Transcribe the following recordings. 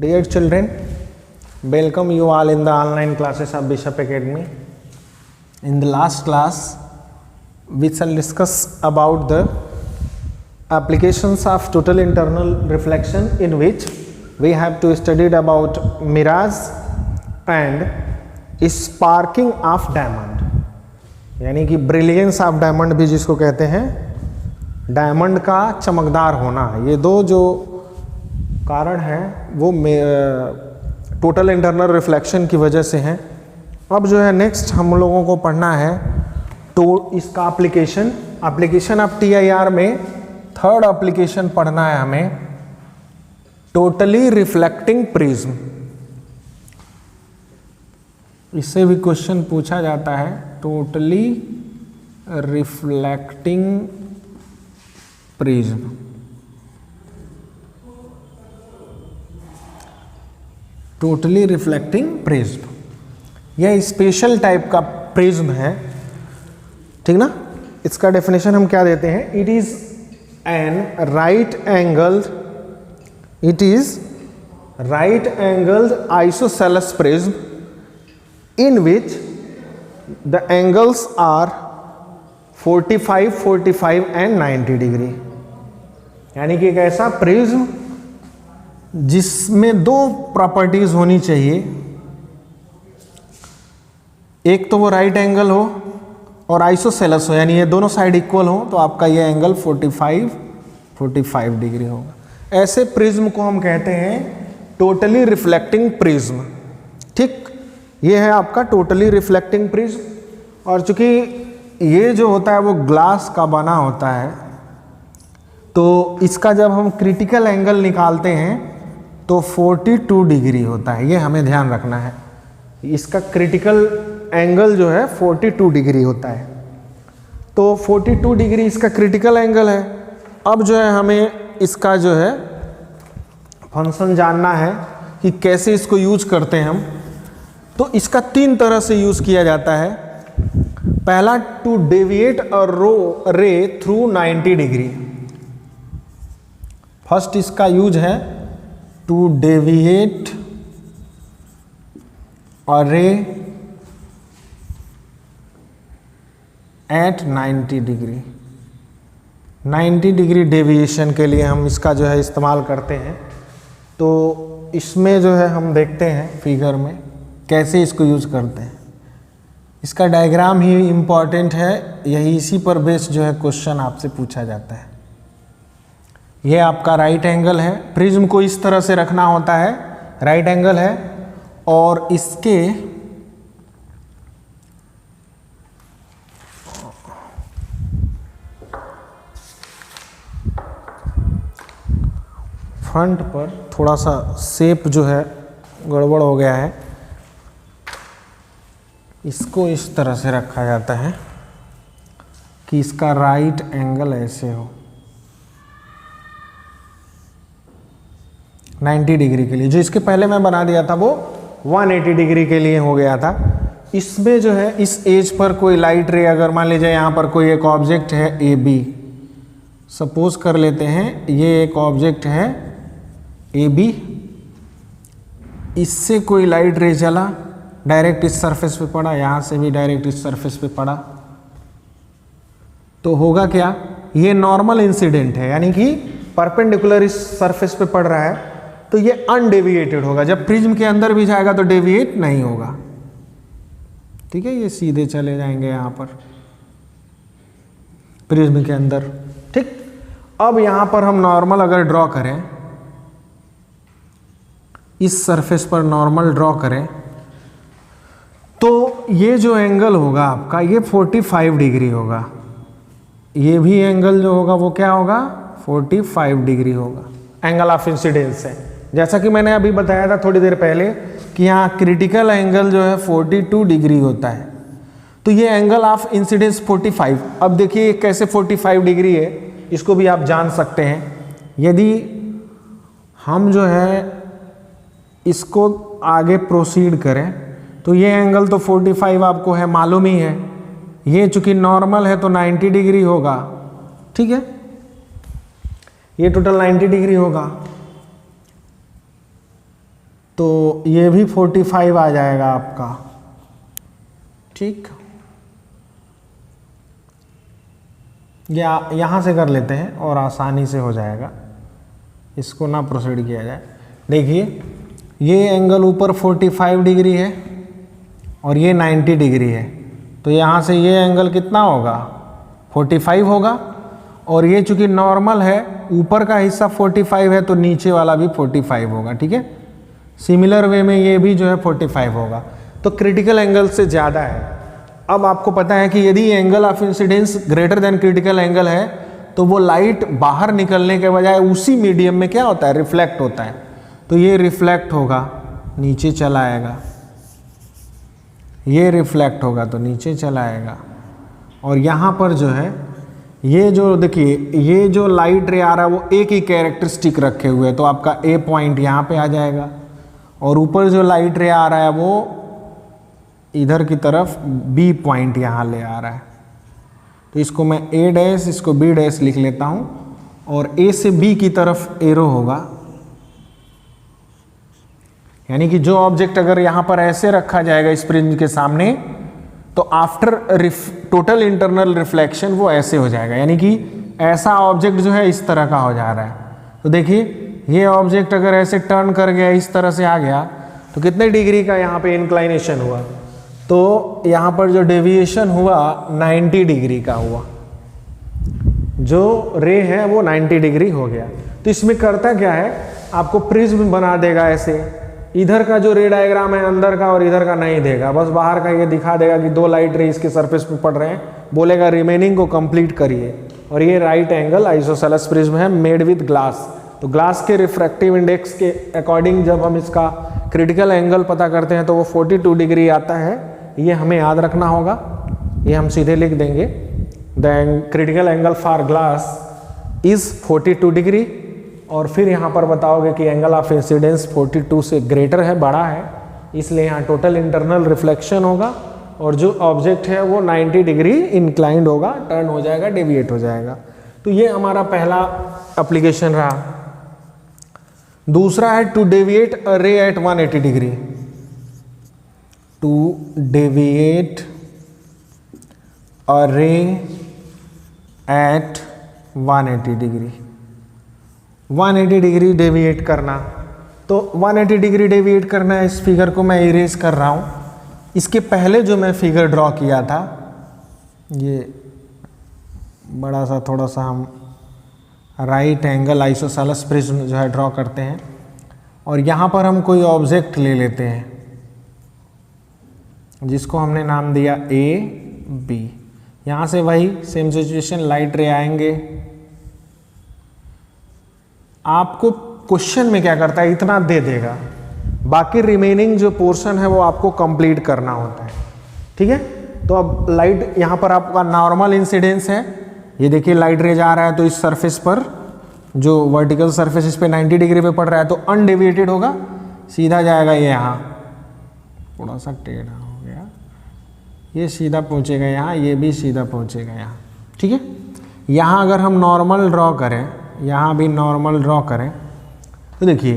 Dear children, welcome you all in the online classes of Bishop Academy. In the last class, we shall discuss about the applications of total internal reflection, in which we have to study about mirage and sparking of diamond, यानी कि brilliance of diamond भी जिसको कहते हैं, diamond का चमकदार होना। ये दो जो कारण हैं वो टोटल इंटरनल रिफ्लेक्शन की वजह से हैं। अब जो है नेक्स्ट हम लोगों को पढ़ना है तो इसका एप्लीकेशन ऑफ TIR में थर्ड एप्लीकेशन पढ़ना है हमें, टोटली रिफ्लेक्टिंग प्रिज्म। इससे भी क्वेश्चन पूछा जाता है, totally reflecting prism. Totally reflecting prism यह स्पेशल टाइप का प्रिज्म है, ठीक ना। इसका डेफिनेशन हम क्या देते हैं, it is an right angled isosceles prism in which the angles are 45, 45 and 90 degree. यानी कि एक ऐसा प्रिज्म जिसमें दो प्रॉपर्टीज होनी चाहिए, एक तो वो राइट एंगल हो और आइसोसेलेस हो, यानी ये दोनों साइड इक्वल हो, तो आपका ये एंगल 45 डिग्री होगा। ऐसे प्रिज्म को हम कहते हैं टोटली रिफ्लेक्टिंग प्रिज्म, ठीक। ये है आपका टोटली रिफ्लेक्टिंग प्रिज्म। और चूंकि ये जो होता है वो ग्लास का बना होता है, तो इसका जब हम क्रिटिकल एंगल निकालते हैं तो 42 डिग्री होता है। ये हमें ध्यान रखना है, इसका क्रिटिकल एंगल जो है 42 डिग्री होता है। तो 42 डिग्री इसका क्रिटिकल एंगल है। अब जो है हमें इसका जो है फंक्शन जानना है कि कैसे इसको यूज करते हैं हम। तो इसका तीन तरह से यूज किया जाता है। पहला, टू डेविएट अ रे थ्रू 90 डिग्री। फर्स्ट इसका यूज है टू डेविएट अ रे एट 90 डिग्री। 90 डिग्री डेविएशन के लिए हम इसका जो है इस्तेमाल करते हैं। तो इसमें जो है हम देखते हैं फिगर में कैसे इसको यूज करते हैं। इसका डायग्राम ही इम्पॉर्टेंट है, यही इसी पर बेस जो है क्वेश्चन आपसे पूछा जाता है। यह आपका राइट एंगल है, प्रिज्म को इस तरह से रखना होता है, राइट एंगल है, और इसके फ्रंट पर थोड़ा सा शेप जो है गड़बड़ हो गया है, इसको इस तरह से रखा जाता है कि इसका राइट एंगल ऐसे हो 90 डिग्री के लिए। जो इसके पहले मैं बना दिया था वो 180 डिग्री के लिए हो गया था। इसमें जो है इस एज पर कोई लाइट रे, अगर मान लीजिए यहाँ पर कोई एक ऑब्जेक्ट है AB, सपोज कर लेते हैं ये एक ऑब्जेक्ट है AB, इससे कोई लाइट रे चला, डायरेक्ट इस सरफेस पे पड़ा, यहाँ से भी डायरेक्ट इस सरफेस पे पड़ा, तो होगा क्या, ये नॉर्मल इंसिडेंट है, यानी कि परपेंडिकुलर इस सरफेस पे पड़ रहा है, तो ये अनडेविएटेड होगा। जब प्रिज्म के अंदर भी जाएगा तो डेविएट नहीं होगा, ठीक है। ये सीधे चले जाएंगे यहाँ पर प्रिज्म के अंदर, ठीक। अब यहाँ पर हम नॉर्मल अगर ड्रॉ करें, इस सरफेस पर नॉर्मल ड्रॉ करें, तो ये जो एंगल होगा आपका ये 45 डिग्री होगा। ये भी एंगल जो होगा वो क्या होगा, 45 डिग्री होगा, एंगल ऑफ इंसिडेंस है। जैसा कि मैंने अभी बताया था थोड़ी देर पहले कि यहाँ क्रिटिकल एंगल जो है 42 डिग्री होता है, तो ये एंगल ऑफ इंसिडेंस 45। अब देखिए कैसे 45 डिग्री है, इसको भी आप जान सकते हैं। यदि हम जो है इसको आगे प्रोसीड करें तो ये एंगल तो 45 आपको है मालूम ही है, ये चूंकि नॉर्मल है तो 90 डिग्री होगा, ठीक है। ये टोटल 90 डिग्री होगा। तो ये भी 45 आ जाएगा आपका। ठीक, या यहाँ से कर लेते हैं और आसानी से हो जाएगा, इसको ना प्रोसीड किया जाए। देखिए ये एंगल ऊपर 45 डिग्री है और ये 90 डिग्री है, तो यहाँ से ये एंगल कितना होगा 45 होगा, और ये चूंकि नॉर्मल है ऊपर का हिस्सा 45 है तो नीचे वाला भी 45 होगा। ठीक है, सिमिलर वे में ये भी जो है 45 होगा, तो क्रिटिकल एंगल से ज़्यादा है। अब आपको पता है कि यदि angle of incidence greater than critical angle है तो वो लाइट बाहर निकलने के बजाय उसी मीडियम में क्या होता है, रिफ्लेक्ट होता है, तो ये रिफ्लेक्ट होगा नीचे चला आएगा, ये रिफ्लेक्ट होगा तो नीचे चला आएगा। और यहाँ पर जो है ये जो देखिए ये जो लाइट रे आ रहा है वो एक ही कैरेक्टरिस्टिक रखे हुए है, तो आपका ए पॉइंट यहाँ पे आ जाएगा, और ऊपर जो लाइट रे आ रहा है वो इधर की तरफ बी पॉइंट यहाँ ले आ रहा है। तो इसको मैं ए डैश, इसको बी डैश लिख लेता हूँ, और ए से बी की तरफ एरो होगा, यानी कि जो ऑब्जेक्ट अगर यहाँ पर ऐसे रखा जाएगा इस प्रिज्म के सामने तो आफ्टर टोटल इंटरनल रिफ्लेक्शन वो ऐसे हो जाएगा, यानी कि ऐसा ऑब्जेक्ट जो है इस तरह का हो जा रहा है। तो देखिए ये ऑब्जेक्ट अगर ऐसे टर्न कर गया इस तरह से आ गया तो कितने डिग्री का यहाँ पे इंक्लाइनेशन हुआ, तो यहाँ पर जो डेविएशन हुआ 90 डिग्री का हुआ, जो रे है वो 90 डिग्री हो गया। तो इसमें करता क्या है, आपको प्रिज्म बना देगा ऐसे, इधर का जो रे डायग्राम है अंदर का और इधर का नहीं देगा, बस बाहर का ये दिखा देगा कि दो लाइट रे इसके सरफेस पे पड़ रहे हैं, बोलेगा रिमेनिंग को कंप्लीट करिए। और ये राइट एंगल आइसोसेलेस प्रिज्म है मेड विद ग्लास। तो ग्लास के रिफ्रैक्टिव इंडेक्स के अकॉर्डिंग जब हम इसका क्रिटिकल एंगल पता करते हैं तो वो 42 डिग्री आता है, ये हमें याद रखना होगा, ये हम सीधे लिख देंगे, the critical angle for glass is 42 degree. और फिर यहाँ पर बताओगे कि एंगल ऑफ इंसिडेंस 42 से ग्रेटर है, बड़ा है, इसलिए यहाँ टोटल इंटरनल रिफ्लेक्शन होगा और जो ऑब्जेक्ट है वो 90 डिग्री इंक्लाइंड होगा, टर्न हो जाएगा, डेविएट हो जाएगा। तो ये हमारा पहला एप्लीकेशन रहा। दूसरा है टू डेविएट अ रे एट 180 डिग्री, टू डेविएट अ रे एट 180 डिग्री, 180 डिग्री डेविएट करना। तो 180 डिग्री डेविएट करना है, इस फिगर को मैं इरेज कर रहा हूँ। इसके पहले जो मैं फिगर ड्रॉ किया था, ये बड़ा सा थोड़ा सा हम राइट एंगल आइसोसेलेस प्रिज्म जो है ड्रॉ करते हैं, और यहाँ पर हम कोई ऑब्जेक्ट ले लेते हैं जिसको हमने नाम दिया ए बी। यहाँ से वही सेम सिचुएशन, लाइट रे आएंगे। आपको क्वेश्चन में क्या करता है, इतना दे देगा, बाकी रिमेनिंग जो पोर्शन है वो आपको कंप्लीट करना होता है। ठीक है, तो अब लाइट यहाँ पर आपका नॉर्मल इंसिडेंस है, ये देखिए लाइट रे जा रहा है तो इस सरफेस पर जो वर्टिकल सरफेस इस पे 90 डिग्री पे पड़ रहा है तो अनडेविएटेड होगा, सीधा जाएगा ये यहाँ, थोड़ा सा टेढ़ा हो गया, ये सीधा पहुँचेगा यहाँ, ये भी सीधा पहुँचेगा यहाँ। ठीक है, यहाँ अगर हम नॉर्मल ड्रॉ करें, यहाँ भी नॉर्मल ड्रॉ करें तो देखिए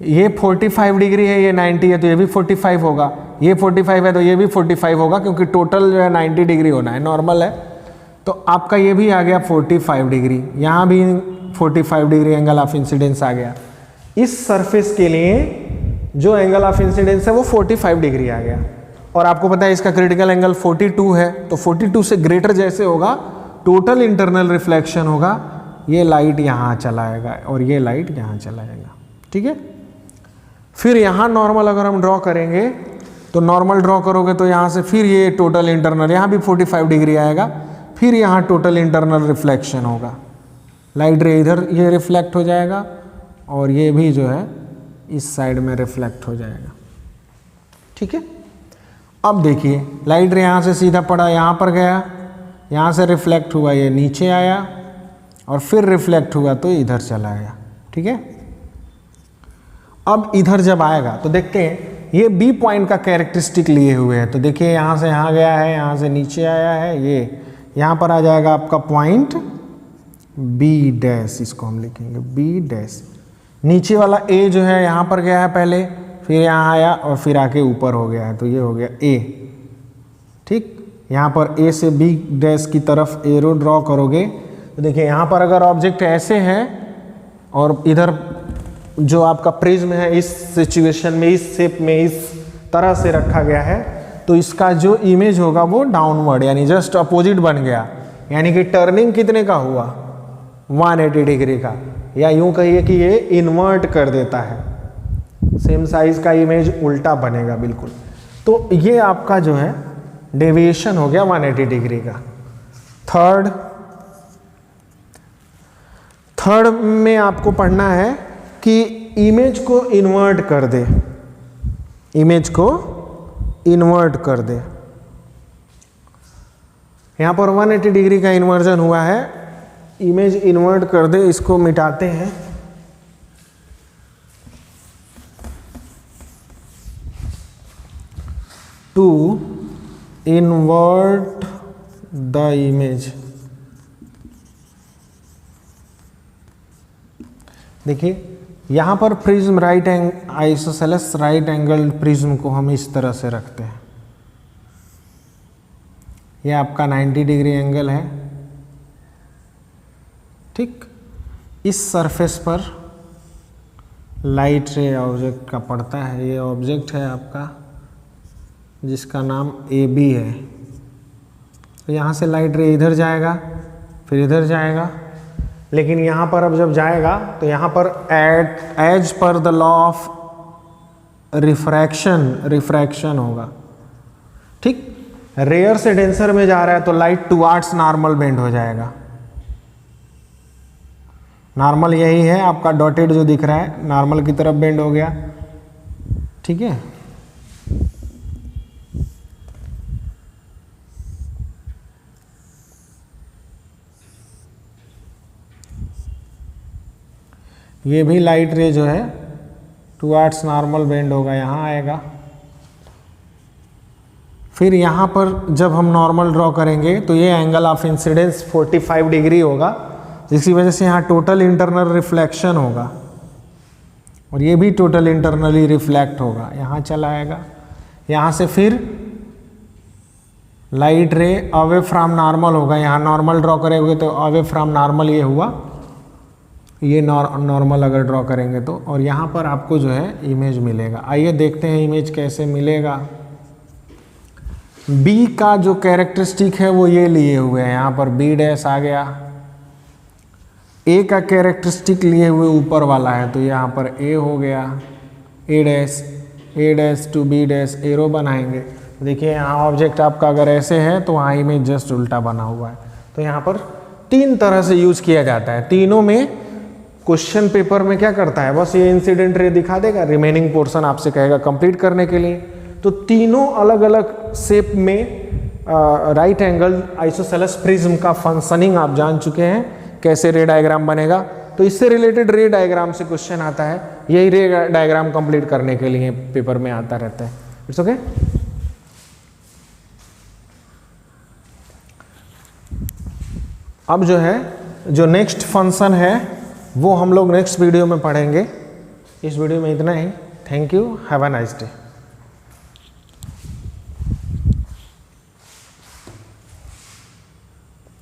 ये 45 डिग्री है, ये 90 है तो ये भी 45 होगा, ये 45 है तो ये भी 45 होगा, क्योंकि टोटल जो है 90 डिग्री होना है, नॉर्मल है। तो आपका ये भी आ गया 45 डिग्री, यहाँ भी 45 डिग्री एंगल ऑफ इंसिडेंस आ गया। इस सरफेस के लिए जो एंगल ऑफ इंसिडेंस है वो 45 डिग्री आ गया, और आपको पता है इसका क्रिटिकल एंगल 42 है, तो 42 से ग्रेटर जैसे होगा टोटल इंटरनल रिफ्लेक्शन होगा, ये लाइट यहाँ चला आएगा और ये लाइट यहाँ चला आएगा। ठीक है, फिर यहाँ नॉर्मल अगर हम ड्रॉ करेंगे तो नॉर्मल ड्रॉ करोगे तो यहाँ से फिर ये टोटल इंटरनल, यहाँ भी 45 डिग्री आएगा, फिर यहाँ टोटल इंटरनल रिफ्लेक्शन होगा, लाइट रे इधर ये रिफ्लेक्ट हो जाएगा और ये भी जो है इस साइड में रिफ्लेक्ट हो जाएगा। ठीक है, अब देखिए लाइट रे यहाँ से सीधा पड़ा, यहाँ पर गया, यहाँ से रिफ्लेक्ट हुआ, ये नीचे आया और फिर रिफ्लेक्ट हुआ तो इधर चला गया। ठीक है, अब इधर जब आएगा तो देखते हैं ये बी पॉइंट का कैरेक्टरिस्टिक लिए हुए है, तो देखिए यहाँ से यहाँ गया है, यहाँ से नीचे आया है, ये यहाँ पर आ जाएगा आपका पॉइंट बी डैश, इसको हम लिखेंगे बी डैश। नीचे वाला ए जो है यहाँ पर गया है पहले, फिर यहाँ आया और फिर आके ऊपर हो गया है, तो ये हो गया ए। ठीक, यहाँ पर ए से बी डैश की तरफ एरो ड्रॉ करोगे तो देखिए यहाँ पर अगर ऑब्जेक्ट ऐसे है और इधर जो आपका प्रिज्म है इस सिचुएशन में, इस शेप में, इस तरह से रखा गया है, तो इसका जो इमेज होगा वो डाउनवर्ड यानी जस्ट अपोजिट बन गया, यानी कि टर्निंग कितने का हुआ, 180 डिग्री का, या यूं कहिए कि ये इन्वर्ट कर देता है, सेम साइज का इमेज उल्टा बनेगा बिल्कुल। तो ये आपका जो है डेविएशन हो गया 180 डिग्री का। थर्ड में आपको पढ़ना है कि इमेज को इन्वर्ट कर दे, इमेज को इन्वर्ट कर दे। यहां पर 180 डिग्री का इन्वर्जन हुआ है, इमेज इन्वर्ट कर दे, इसको मिटाते हैं। टू इन्वर्ट द इमेज, देखिए यहां पर prism right isosceles right angle prism को हम इस तरह से रखते हैं। यह आपका 90 डिग्री एंगल है। ठीक, इस सरफेस पर लाइट रे ऑब्जेक्ट का पड़ता है। ये ऑब्जेक्ट है आपका जिसका नाम ए बी है। तो यहाँ से लाइट रे इधर जाएगा, फिर इधर जाएगा, लेकिन यहाँ पर अब जब जाएगा तो यहाँ पर as per the law of refraction होगा। ठीक, रेयर से डेंसर में जा रहा है तो लाइट टुवार्ड्स नॉर्मल बेंड हो जाएगा। नॉर्मल यही है आपका डॉटेड जो दिख रहा है, नॉर्मल की तरफ बेंड हो गया। ठीक है, ये भी लाइट रे जो है टुवार्ड्स नॉर्मल बेंड होगा, यहाँ आएगा। फिर यहाँ पर जब हम नॉर्मल ड्रॉ करेंगे तो ये एंगल ऑफ इंसिडेंस 45 डिग्री होगा, जिसकी वजह से यहाँ टोटल इंटरनल रिफ्लेक्शन होगा और ये भी टोटल इंटरनली रिफ्लेक्ट होगा, यहाँ चला आएगा। यहाँ से फिर लाइट रे अवे फ्रॉम नॉर्मल होगा, यहाँ नॉर्मल ड्रॉ करेंगे तो अवे फ्रॉम नॉर्मल ये हुआ, ये नॉर्मल अगर ड्रॉ करेंगे तो, और यहाँ पर आपको जो है इमेज मिलेगा। आइए देखते हैं इमेज कैसे मिलेगा। बी का जो कैरेक्टरिस्टिक है वो ये लिए हुए हैं, यहाँ पर बी डैश आ गया। ए का कैरेक्टरिस्टिक लिए हुए ऊपर वाला है, तो यहाँ पर ए हो गया, A dash to B dash arrow बनाएंगे। देखिए यहाँ ऑब्जेक्ट आपका अगर ऐसे है तो वहाँ इमेज जस्ट उल्टा बना हुआ है। तो यहाँ पर तीन तरह से यूज किया जाता है। तीनों में क्वेश्चन पेपर में क्या करता है, बस ये इंसिडेंट रे दिखा देगा, रिमेनिंग पोर्शन आपसे कहेगा कंप्लीट करने के लिए। तो तीनों अलग अलग शेप में राइट एंगल आइसोसेलेस प्रिज्म का फंक्शनिंग आप जान चुके हैं, कैसे रे डायग्राम बनेगा। तो इससे रिलेटेड रे डायग्राम से क्वेश्चन आता है, यही रे डायग्राम कंप्लीट करने के लिए पेपर में आता रहता है। It's okay. अब जो है जो नेक्स्ट फंक्शन है वो हम लोग नेक्स्ट वीडियो में पढ़ेंगे। इस वीडियो में इतना ही। Thank you, have a nice day.